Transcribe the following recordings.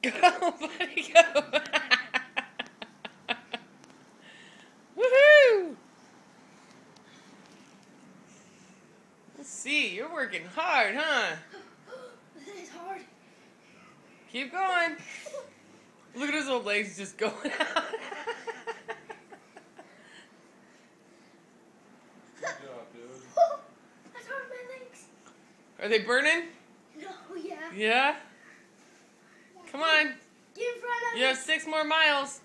Go, buddy, go. Woohoo! Let's see, you're working hard, huh? This is hard. Keep going. Look at his old legs just going out. Good job, dude. That's hard, my legs. Are they burning? No, yeah. Yeah? Come on. Get in front of You have me. 6 more miles.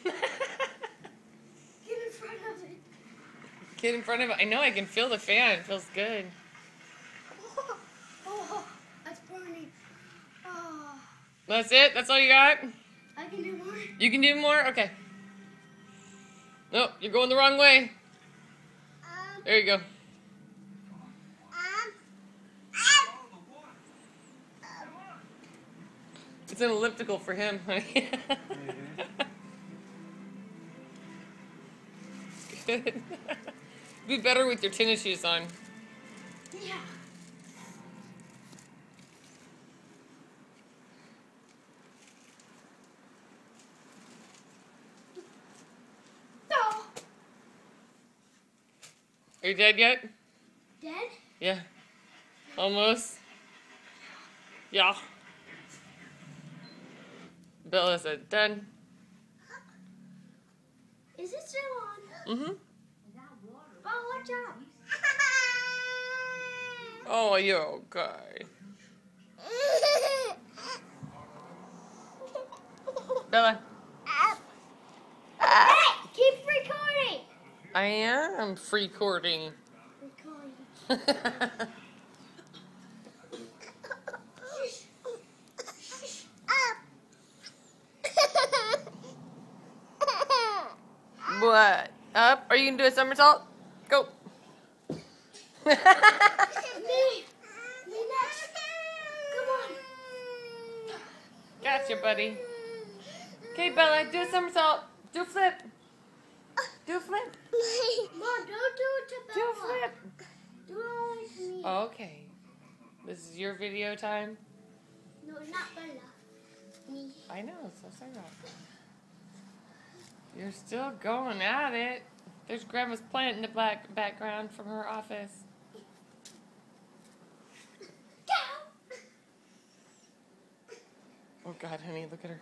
Get in front of it. Get in front of it. I know I can feel the fan. It feels good. Oh, that's burning. Oh, That's it? That's all you got? I can do more. You can do more? Okay. Nope, you're going the wrong way. There you go. It's an elliptical for him, honey. Good. Be better with your tennis shoes on. Yeah. No. Are you dead yet? Dead? Yeah. Almost. Yeah. Bella said done. Is it still on? Mm-hmm. Oh, watch out. Oh, you're okay. Bella. Hey, keep recording. I am free-courting. Recording. What? Up? Are you gonna do a somersault? Go. Me next. Come on. Gotcha, buddy. Okay, Bella, do a somersault. Do a flip. Do a flip. Mom, don't do it to Do Bella. a flip. Do it only to me. Okay. This is your video time? No, not Bella. Me. I know, so sorry. You're still going at it. There's Grandma's plant in the black background from her office. Go. Oh God, honey, look at her.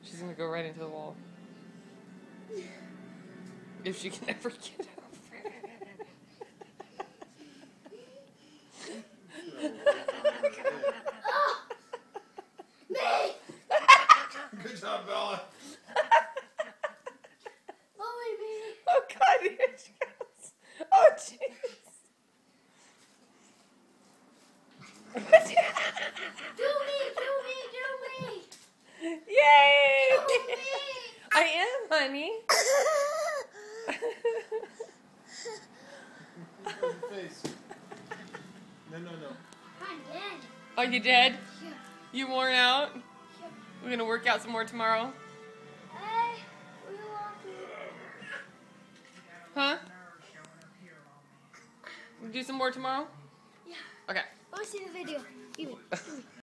She's gonna go right into the wall. If she can ever get over Oh. Me. Good job, Bella. Only me. Oh God, here she goes. Oh jeez. Do me. Yay! Do me. I am, honey. Your face. No. I'm dead. Are you dead? Yeah. You worn out? Yeah. We're gonna work out some more tomorrow? We want to. Huh? Do some more tomorrow? Yeah. Okay. I want to see the video. Give me.